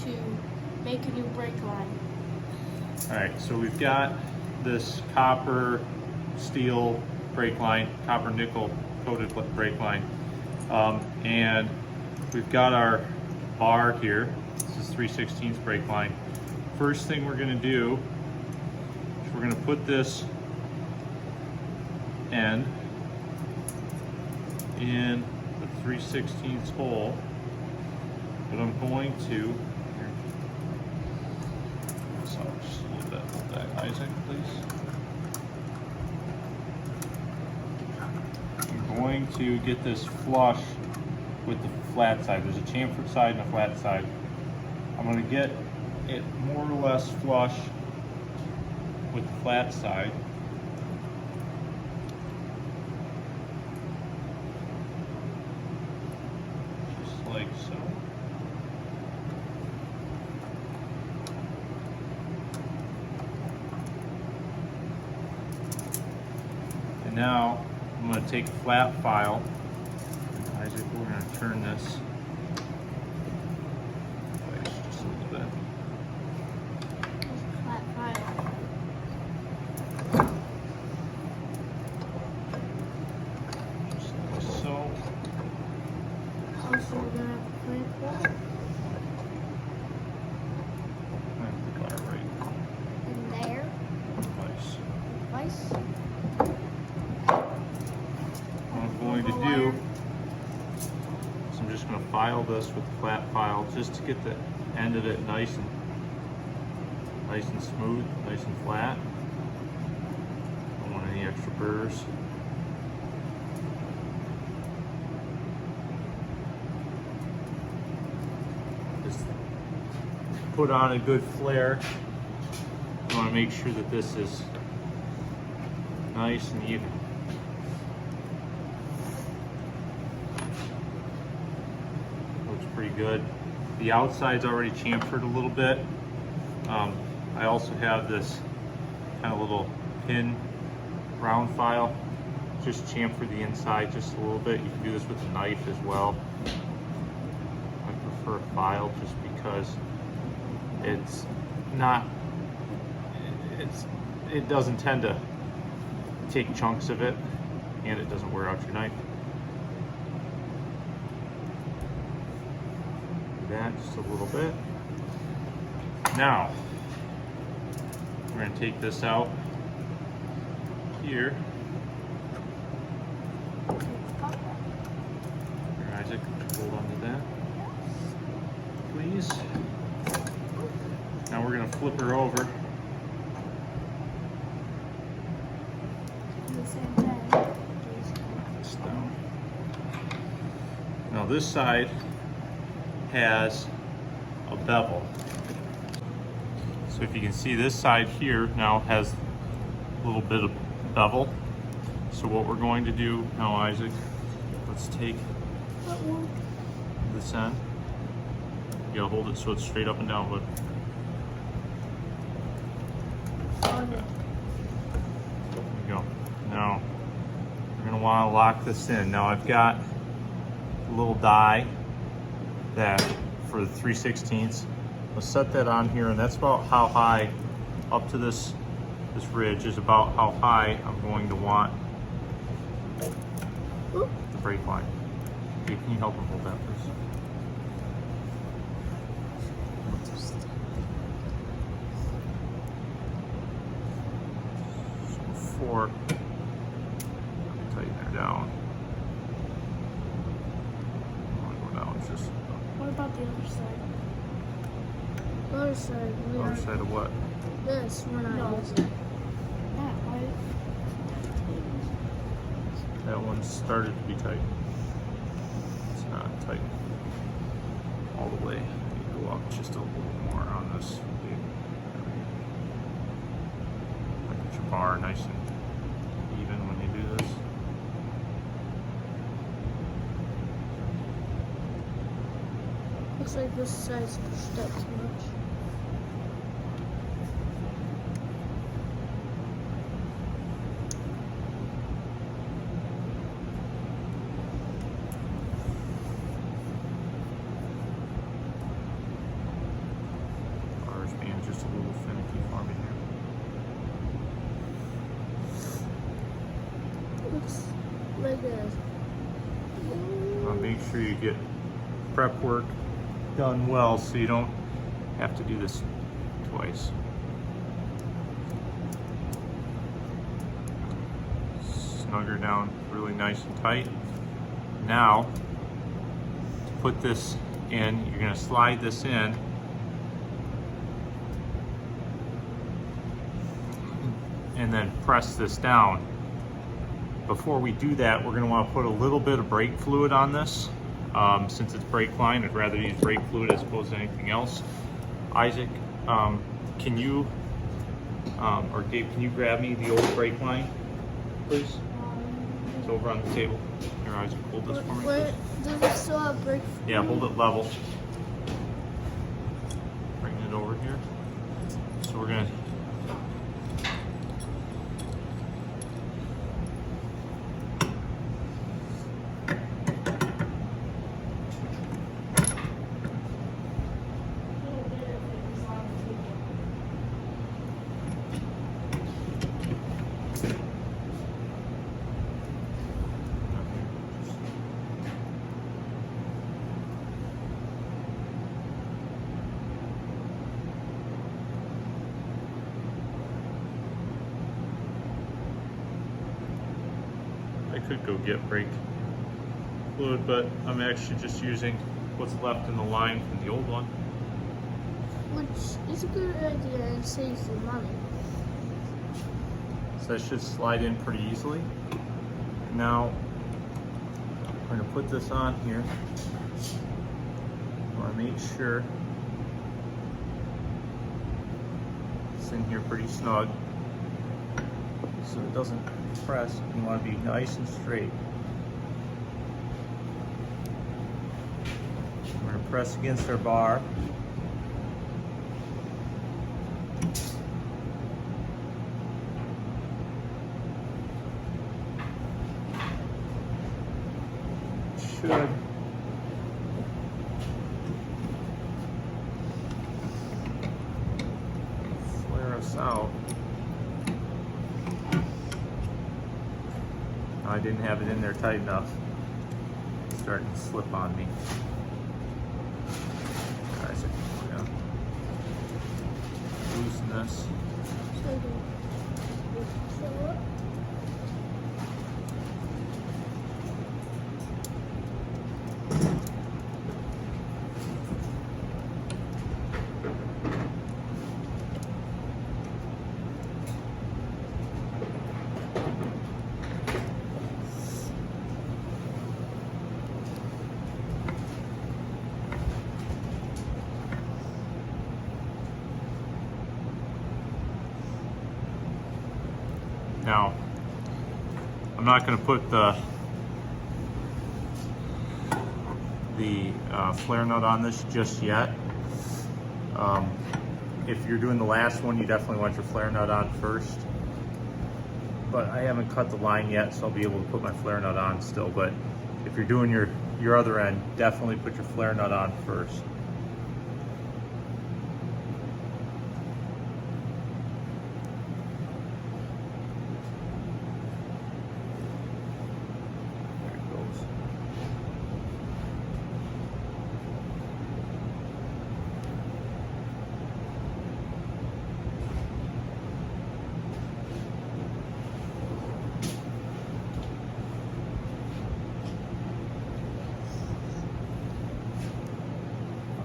to make a new brake line. All right, so we've got this copper steel brake line, copper nickel coated brake line, and we've got our bar here. This is 3/16 brake line. First thing we're going to do is we're going to put this end in the 3/16 hole, but I'm going to, here, so just a little bit, hold that, Isaac, please. I'm going to get this flush with the flat side. There's a chamfered side and a flat side. I'm going to get it more or less flush with the flat side. Just like so. And now I'm going to take a flat file. Isaac, we're going to turn this just a little bit. Flat file. Just like so. Also, we're gonna put it there. I got it right. And there. Nice. Twice. What I'm going to do is I'm just going to file this with the flat file just to get the end of it nice and smooth, nice and flat. Don't want any extra burrs. Just put on a good flare. You want to make sure that this is nice and even. Looks pretty good. The outside's already chamfered a little bit. I also have this kind of little pin round file. Just chamfer the inside just a little bit. You can do this with a knife as well. I prefer a file just because it's not, it doesn't tend to take chunks of it, and it doesn't wear out your knife. Do that just a little bit. Now, we're going to take this out here. Here, Isaac, hold on to that, please. Now we're going to flip her over. The same thing. Knock this down. Now this side has a bevel. So if you can see, this side here now has a little bit of bevel. So what we're going to do now, Isaac, let's take this end. You gotta hold it so it's straight up and down, but there we go. Now we're gonna want to lock this in. Now I've got a little die that for the 3/16. Let's set that on here, and that's about how high up to this ridge is about how high I'm going to want the brake line. Okay, can you help him hold that, please? So before tighten her down. I want to go down just. What about the other side? The other side. The other side of what? This. We're not using. That, right? That one started to be tight. It's not tight all the way. You go up just a little more on this. Get your bar nice and even when you do this. Looks like this side's pushed up too much. this. Make sure you get prep work done well so you don't have to do this twice. Snug her down really nice and tight. Now, to put this in, you're going to slide this in. And then press this down. Before we do that, we're going to want to put a little bit of brake fluid on this. Since it's brake line, I'd rather use brake fluid as opposed to anything else. Isaac, can you, or Dave, can you grab me the old brake line, please? It's over on the table. Here, Isaac, hold this for me, Where please. does it still have brake? Yeah, hold it level. Bring it over here. So we're going to could go get brake fluid, but I'm actually just using what's left in the line from the old one. Which is a good idea and saves you money. So that should slide in pretty easily. Now, we're going to put this on here. I want to make sure it's in here pretty snug so it doesn't press. You want to be nice and straight. We're going to press against our bar. Should flare us out. I didn't have it in there tight enough. It's starting to slip on me. Isaac, we're gonna loosen this. Now, I'm not going to put the flare nut on this just yet. If you're doing the last one, you definitely want your flare nut on first. But I haven't cut the line yet, so I'll be able to put my flare nut on still. But if you're doing your other end, definitely put your flare nut on first.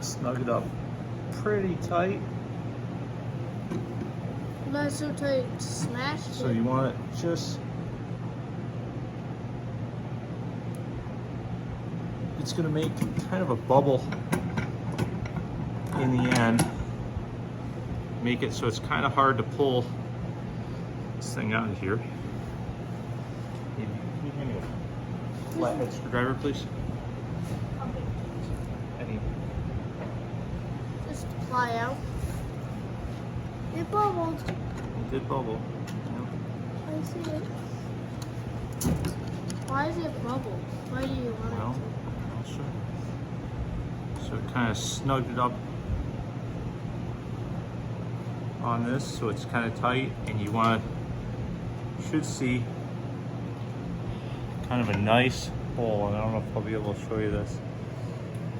Snug it up pretty tight. Not so tight, smash it. So you want it just, it's going to make kind of a bubble in the end. Make it so it's kind of hard to pull this thing out of here. Can you hand me a flathead screwdriver, please? Any? Just fly out. It bubbled. It did bubble. I see it. Why is it bubble? Why do you want Well, it I'll show you. So it kind of snugged it up on this, so it's kind of tight, and you should see kind of a nice hole, and I don't know if I'll be able to show you this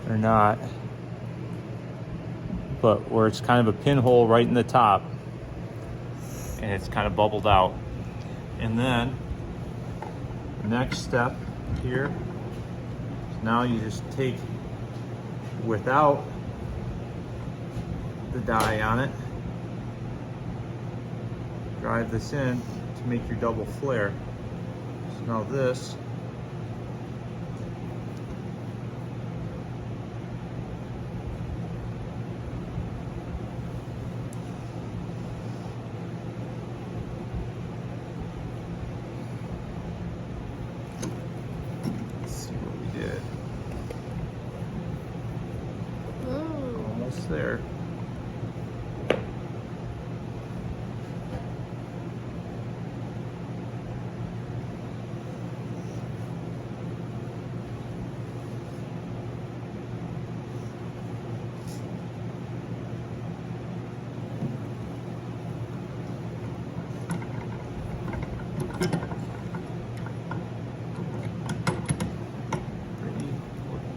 or not, but where it's kind of a pinhole right in the top, and it's kind of bubbled out. And then the next step here, now you just take, without the dye on it, drive this in to make your double flare. So now this there.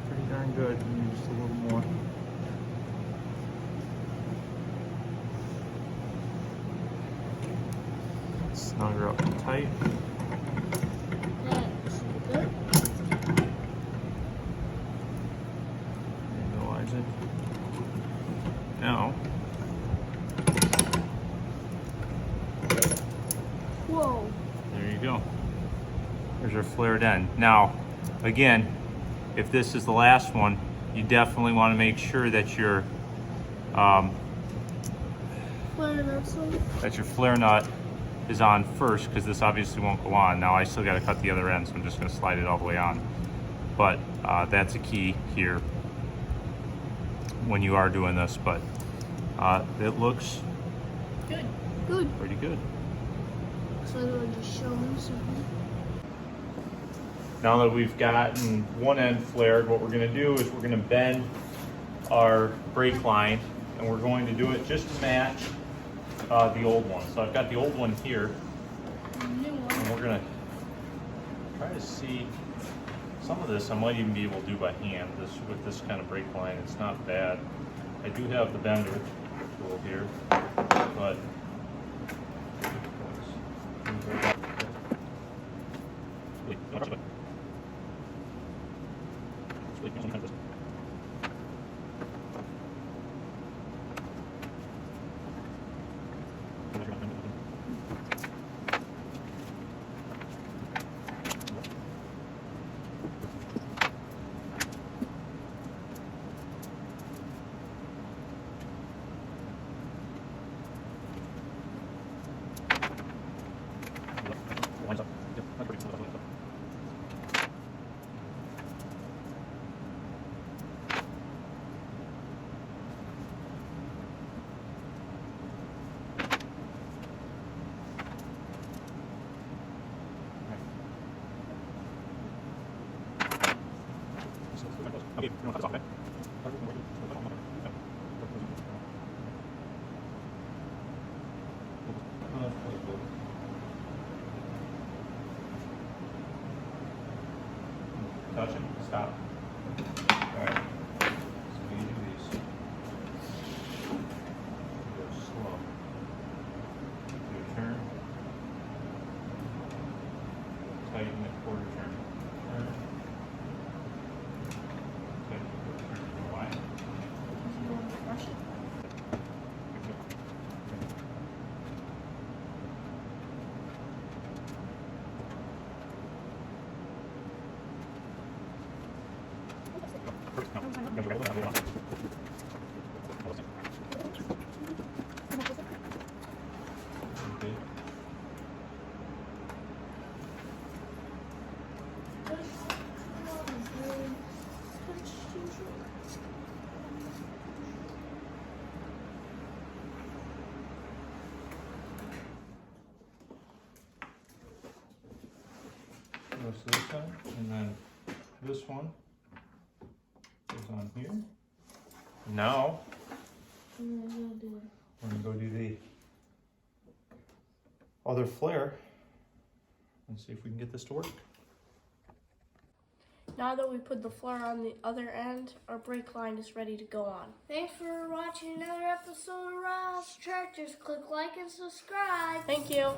Pretty darn good. Maybe just a little more. Snug her up tight. That's good. Analyze it. Now, Whoa. there you go. There's your flared end. Now, again, if this is the last one, you definitely want to make sure that your flare nut is on first, because this obviously won't go on. Now I still got to cut the other end, so I'm just going to slide it all the way on. But that's a key here when you are doing this. But it looks Good. Good. pretty good. So I'll just show him something. Now that we've gotten one end flared, what we're going to do is we're going to bend our brake line, and we're going to do it just to match the old one. So I've got the old one here, and we're going to try to see some of this. I might even be able to do by hand with this kind of brake line. It's not bad. I do have the bender tool here, but touch it, stop. Alright, so we do these. Go slow. Do a turn. Tighten it, quarter turn. Turn. Tighten it, quarter turn. Go wide. Goes to this side, and then this one goes on here. Now we're gonna go do the other flare and see if we can get this to work. Now that we put the floor on the other end, our brake line is ready to go on. Thanks for watching another episode of Ross Tractors. Click like and subscribe. Thank you.